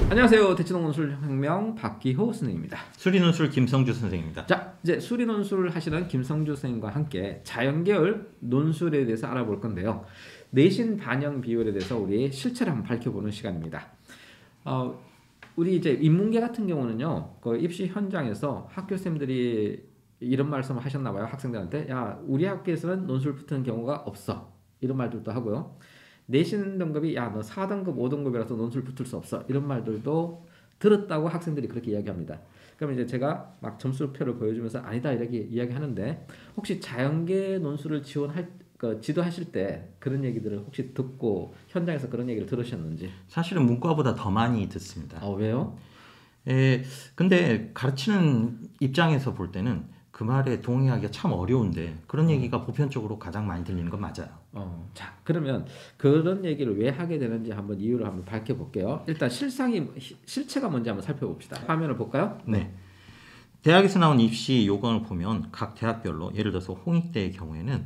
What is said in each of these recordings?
안녕하세요. 대치동 논술혁명 박기호 선생님입니다. 수리논술 김성주 선생입니다. 자, 이제 수리논술 하시는 김성주 선생님과 함께 자연계열 논술에 대해서 알아볼 건데요. 내신 반영 비율에 대해서 우리 실체를 한번 밝혀보는 시간입니다. 우리 이제 인문계 같은 경우는요, 그 입시 현장에서 학교생들이 이런 말씀을 하셨나 봐요. 학생들한테, 야, 우리 학교에서는 논술 붙는 경우가 없어. 이런 말들도 하고요. 내신 등급이 야, 너 4등급, 5등급이라서 논술 붙을 수 없어. 이런 말들도 들었다고 학생들이 그렇게 이야기합니다. 그럼 이제 제가 막 점수표를 보여주면서 아니다 이렇게 이야기하는데, 혹시 자연계 논술을 지도하실 때 그런 얘기들을 혹시 듣고 현장에서 그런 얘기를 들으셨는지? 사실은 문과보다 더 많이 듣습니다. 왜요? 근데 가르치는 입장에서 볼 때는 그 말에 동의하기가 참 어려운데 그런 얘기가 보편적으로 가장 많이 들리는 건 맞아요. 자, 그러면 그런 얘기를 왜 하게 되는지 한번 이유를 한번 밝혀볼게요. 일단 실체가 뭔지 한번 살펴봅시다. 화면을 볼까요? 네. 대학에서 나온 입시 요강을 보면 각 대학별로 예를 들어서 홍익대의 경우에는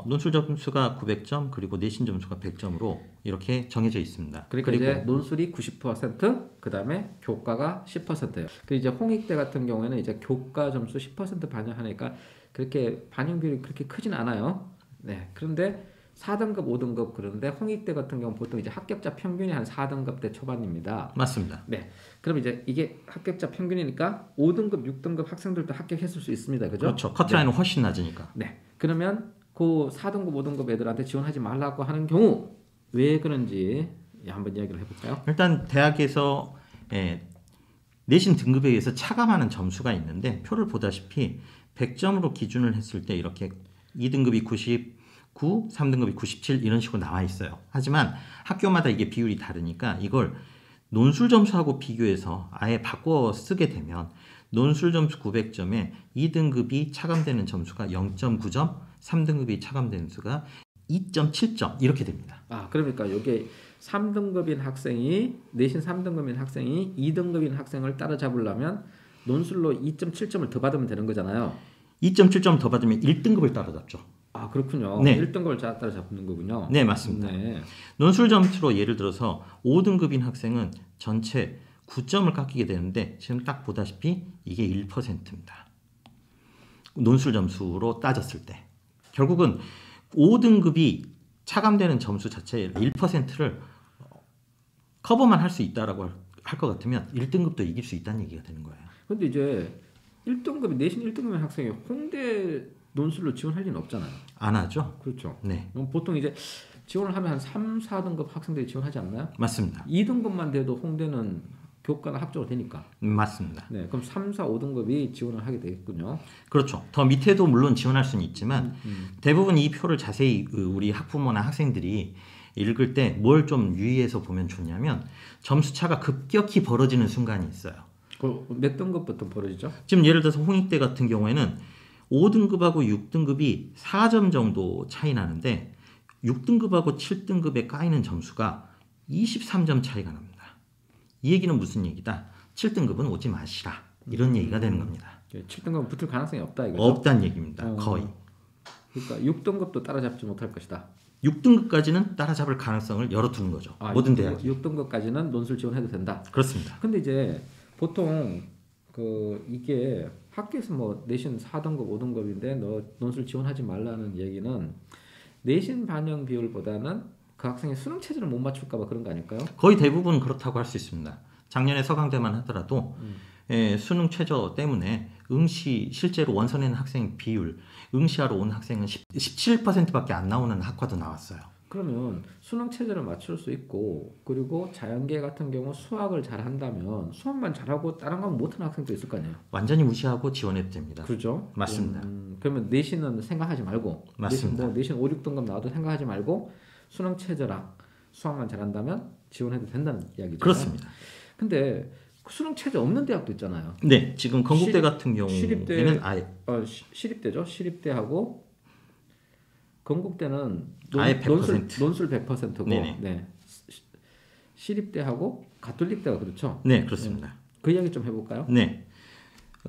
논술 점수가 900점 그리고 내신 점수가 100점으로 이렇게 정해져 있습니다. 그리고 이제 논술이 90%, 그 다음에 교과가 10%예요. 그리고 이제 홍익대 같은 경우에는 이제 교과 점수 10% 반영하니까 그렇게 반영 비율이 그렇게 크진 않아요. 네. 그런데 4등급, 5등급 그런데 홍익대 같은 경우 보통 이제 합격자 평균이 한 4등급대 초반입니다. 맞습니다. 네. 그럼 이제 이게 합격자 평균이니까 5등급, 6등급 학생들도 합격했을 수 있습니다. 그죠? 그렇죠. 커트라인은 훨씬 낮으니까. 네. 그러면 그 4등급, 5등급 애들한테 지원하지 말라고 하는 경우 왜 그런지 한번 이야기를 해볼까요? 일단 대학에서 내신 등급에 의해서 차감하는 점수가 있는데 표를 보다시피 100점으로 기준을 했을 때 이렇게 2등급이 99, 3등급이 97 이런 식으로 나와 있어요. 하지만 학교마다 이게 비율이 다르니까 이걸 논술 점수하고 비교해서 아예 바꿔 쓰게 되면 논술 점수 900점에 2등급이 차감되는 점수가 0.9점, 3등급이 차감되는 수가 2.7점 이렇게 됩니다. 그러니까 이게 3등급인 학생이 내신 3등급인 학생이 2등급인 학생을 따라잡으려면 논술로 2.7점을 더 받으면 되는 거잖아요. 2.7점 더 받으면 1등급을 따라잡죠. 그렇군요. 네. 1등급을 따라잡는 거군요. 네, 맞습니다. 네. 논술 점수로 예를 들어서 5등급인 학생은 전체 9점을 깎이게 되는데 지금 딱 보다시피 이게 1%입니다. 논술 점수로 따졌을 때. 결국은 5등급이 차감되는 점수 자체의 1%를 커버만 할 수 있다라고 할 것 같으면 1등급도 이길 수 있다는 얘기가 되는 거예요. 근데 이제 1등급이 내신 1등급인 학생이 홍대 논술로 지원할 리는 없잖아요. 안 하죠? 그렇죠. 네. 보통 이제 지원을 하면 한 3, 4등급 학생들이 지원하지 않나요? 맞습니다. 2등급만 돼도 홍대는 교과가 합격으로 되니까. 맞습니다. 네, 그럼 3, 4, 5등급이 지원을 하게 되겠군요. 그렇죠. 더 밑에도 물론 지원할 수는 있지만 대부분 이 표를 자세히 우리 학부모나 학생들이 읽을 때 뭘 좀 유의해서 보면 좋냐면 점수 차가 급격히 벌어지는 순간이 있어요. 몇 등급부터 벌어지죠? 지금 예를 들어서 홍익대 같은 경우에는 5등급하고 6등급이 4점 정도 차이 나는데 6등급하고 7등급에 까이는 점수가 23점 차이가 납니다. 이 얘기는 무슨 얘기다? 7등급은 오지 마시라. 이런 얘기가 되는 겁니다. 7등급은 붙을 가능성이 없다 이거죠? 없다는 얘기입니다. 거의. 그러니까 6등급도 따라잡지 못할 것이다. 6등급까지는 따라잡을 가능성을 열어두는 거죠. 모든 대학이. 6등급까지는 논술 지원해도 된다. 그렇습니다. 근데 이제 보통 이게 학교에서 뭐 내신 4등급, 5등급인데 너 논술 지원하지 말라는 얘기는 내신 반영 비율보다는 그 학생의 수능 체제를 못 맞출까 봐 그런 거 아닐까요? 거의 대부분 그렇다고 할 수 있습니다. 작년에 서강대만 하더라도 수능 최저 때문에 실제로 원서내는 학생 비율, 응시하러 온 학생은 17%밖에 안 나오는 학과도 나왔어요. 그러면 수능 체제를 맞출 수 있고 그리고 자연계 같은 경우 수학을 잘한다면 수학만 잘하고 다른 건 못하는 학생도 있을 거 아니에요? 완전히 무시하고 지원해도 됩니다. 그렇죠? 맞습니다. 그러면 내신은 생각하지 말고 맞습니다. 내신 5, 6등급 나와도 생각하지 말고 수능 체제랑 수학만 잘한다면 지원해도 된다는 이야기죠. 그렇습니다. 근데 수능 체제 없는 대학도 있잖아요. 네, 지금 건국대 같은 경우에는 아예 시립대죠. 시립대하고 건국대는 아예 100%. 논술 100%고 네네. 네. 시립대하고 가톨릭대가 그렇죠. 네, 그렇습니다. 그 이야기 좀 해볼까요? 네,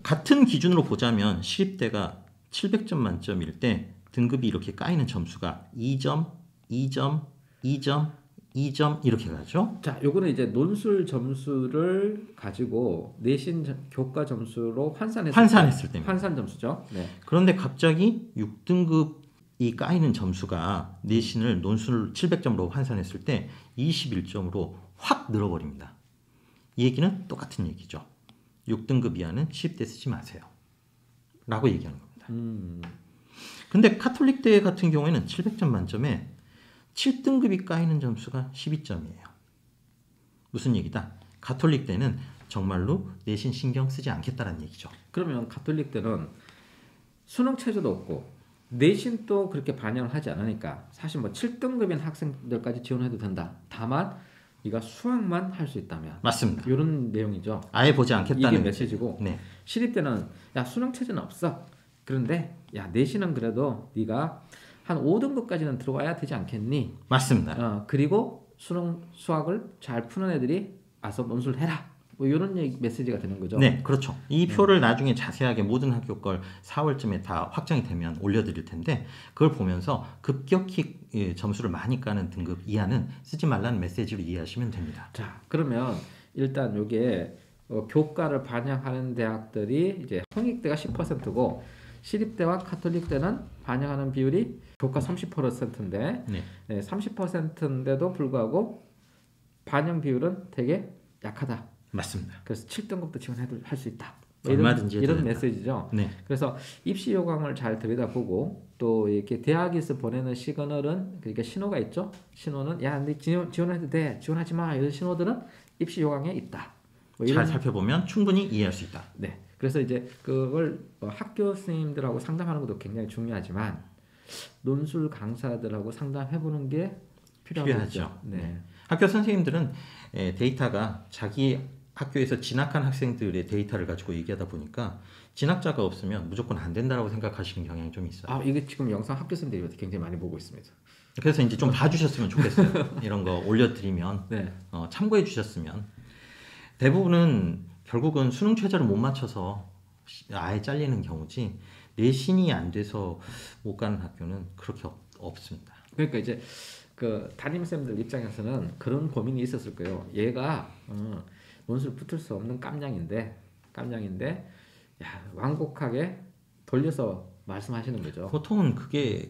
같은 기준으로 보자면 시립대가 700점 만점일 때 등급이 이렇게 까이는 점수가 2점, 2점, 2점, 2점 이렇게 가죠. 자, 요거는 이제 논술 점수를 가지고 내신 교과 점수로 환산했을 때입니다. 환산 점수죠. 네. 그런데 갑자기 6등급이 까이는 점수가 내신을 논술 700점으로 환산했을 때 21점으로 확 늘어버립니다. 이 얘기는 똑같은 얘기죠. 6등급 이하는 시입대 쓰지 마세요. 라고 얘기하는 겁니다. 근데 카톨릭대 같은 경우에는 700점 만점에 7등급이 까이는 점수가 12점이에요. 무슨 얘기다? 가톨릭대는 정말로 내신 신경 쓰지 않겠다는 얘기죠. 그러면 가톨릭대는 수능 체제도 없고 내신도 그렇게 반영을 하지 않으니까 사실 뭐 7등급인 학생들까지 지원해도 된다. 다만 네가 수학만 할 수 있다면. 맞습니다. 이런 내용이죠. 아예 보지 않겠다는 이게 메시지고. 네. 시립대는 야 수능 체제는 없어. 그런데 야 내신은 그래도 네가 한 5등급까지는 들어와야 되지 않겠니? 맞습니다. 그리고 수학을 잘 푸는 애들이 와서 논술을 해라. 뭐 이런 메시지가 되는 거죠. 네, 그렇죠. 이 표를 나중에 자세하게 모든 학교 걸 4월쯤에 다 확정이 되면 올려드릴 텐데 그걸 보면서 급격히 점수를 많이 까는 등급 이하는 쓰지 말라는 메시지로 이해하시면 됩니다. 자, 그러면 일단 이게 교과를 반영하는 대학들이 이제 홍익대가 10%고 시립대와 가톨릭대는 반영하는 비율이 교과 30%인데 네. 30%인데도 불구하고 반영 비율은 되게 약하다. 맞습니다. 그래서 7등급도 지원해도 할 수 있다. 얼마든지 이런 된다. 메시지죠. 네. 그래서 입시 요강을 잘 들여다보고 또 이렇게 대학에서 보내는 시그널은 그러니까 신호가 있죠. 신호는 야, 네 지원해도 돼, 지원하지 마 이런 신호들은 입시 요강에 있다. 뭐 이런, 잘 살펴보면 충분히 이해할 수 있다. 네. 그래서 이제 그걸 학교 선생님들하고 상담하는 것도 굉장히 중요하지만 논술 강사들하고 상담해보는 게 필요하죠. 네. 학교 선생님들은 데이터가 자기 학교에서 진학한 학생들의 데이터를 가지고 얘기하다 보니까 진학자가 없으면 무조건 안 된다라고 생각하시는 경향이 좀 있어요. 아, 이게 지금 영상 학교 선생님들이 굉장히 많이 보고 있습니다. 그래서 이제 좀 봐주셨으면 좋겠어요. 이런 거 올려드리면 네. 참고해 주셨으면. 대부분은 결국은 수능 최저를 못 맞춰서 아예 잘리는 경우지 내신이 안 돼서 못 가는 학교는 그렇게 없습니다. 그러니까 이제 그 담임쌤들 입장에서는 그런 고민이 있었을 거예요. 얘가 논술 붙을 수 없는 깜냥인데 야, 완곡하게 돌려서 말씀하시는 거죠. 보통은 그게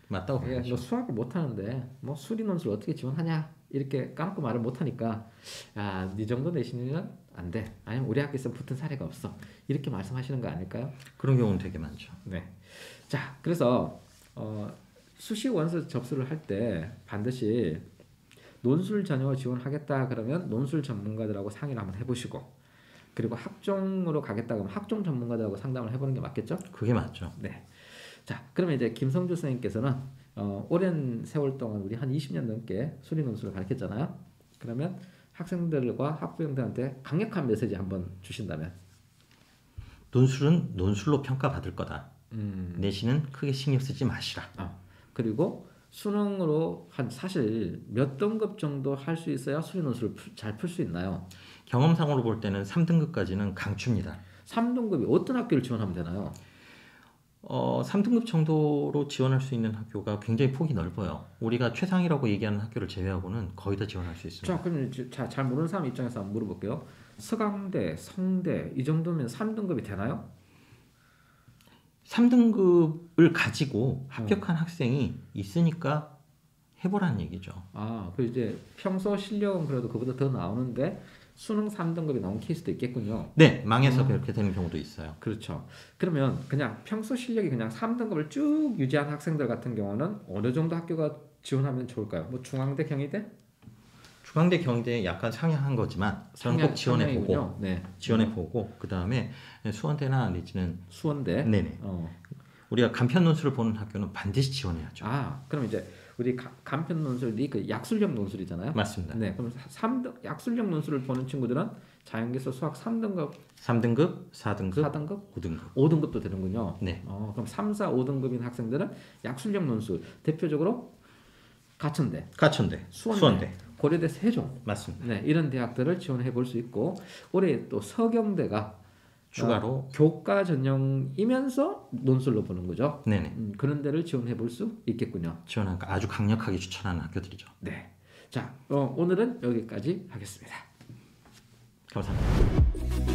맞다고 야, 봐야죠. 너 수학을 못하는데 뭐 수리 논술 어떻게 지원하냐 이렇게 까놓고 말을 못하니까 야, 네 정도 내신이면 안 돼. 아니면 우리 학교에서 붙은 사례가 없어. 이렇게 말씀하시는 거 아닐까요? 그런 경우는 되게 많죠. 네. 자, 그래서 수시 원서 접수를 할 때 반드시 논술 전형을 지원하겠다 그러면 논술 전문가들하고 상의를 한번 해보시고 그리고 학종으로 가겠다 그러면 학종 전문가들하고 상담을 해보는 게 맞겠죠? 그게 맞죠. 네. 자, 그러면 이제 김성주 선생님께서는 오랜 세월 동안 우리 한 20년 넘게 수리 논술을 가르쳤잖아요. 그러면 학생들과 학부형들한테 강력한 메시지 한번 주신다면 논술은 논술로 평가받을 거다. 내신은 크게 신경 쓰지 마시라. 그리고 수능으로 한 사실 몇 등급 정도 할 수 있어야 수리 논술을 잘 풀 수 있나요? 경험상으로 볼 때는 3등급까지는 강추입니다. 3등급이 어떤 학교를 지원하면 되나요? 3등급 정도로 지원할 수 있는 학교가 굉장히 폭이 넓어요. 우리가 최상이라고 얘기하는 학교를 제외하고는 거의 다 지원할 수 있습니다. 자, 그럼 잘 모르는 사람 입장에서 한번 물어볼게요. 서강대, 성대 이 정도면 3등급이 되나요? 3등급을 가지고 합격한 학생이 있으니까 해보라는 얘기죠. 그 이제 평소 실력은 그래도 그보다 더 나오는데 수능 3등급이 나온 케이스도 있겠군요. 네, 망해서 그렇게 되는 경우도 있어요. 그렇죠. 그러면 그냥 평소 실력이 그냥 3등급을 쭉 유지한 학생들 같은 경우는 어느 정도 학교가 지원하면 좋을까요? 뭐 중앙대, 경희대? 중앙대, 경희대 약간 상향한 거지만 저는 꼭 지원해보고 네. 지원해보고 그 다음에 수원대나 내지는 수원대. 네네. 우리가 간편 논술을 보는 학교는 반드시 지원해야죠. 그럼 이제 우리 간편 논술이 그 약술형 논술이잖아요. 맞습니다. 네, 그럼 3등 약술형 논술을 보는 친구들은 자연계에서 수학 3등급, 3등급, 4등급, 4등급, 5등급. 5등급도 되는군요. 네. 그럼 3, 4, 5등급인 학생들은 약술형 논술 대표적으로 가천대, 수원대, 고려대, 세종, 맞습니다. 네, 이런 대학들을 지원해 볼 수 있고 올해 또 서경대가 추가로 교과 전형이면서 논술로 보는 거죠. 네네. 그런 데를 지원해 볼 수 있겠군요. 지원하니까 아주 강력하게 추천하는 학교들이죠. 네. 자, 오늘은 여기까지 하겠습니다. 감사합니다.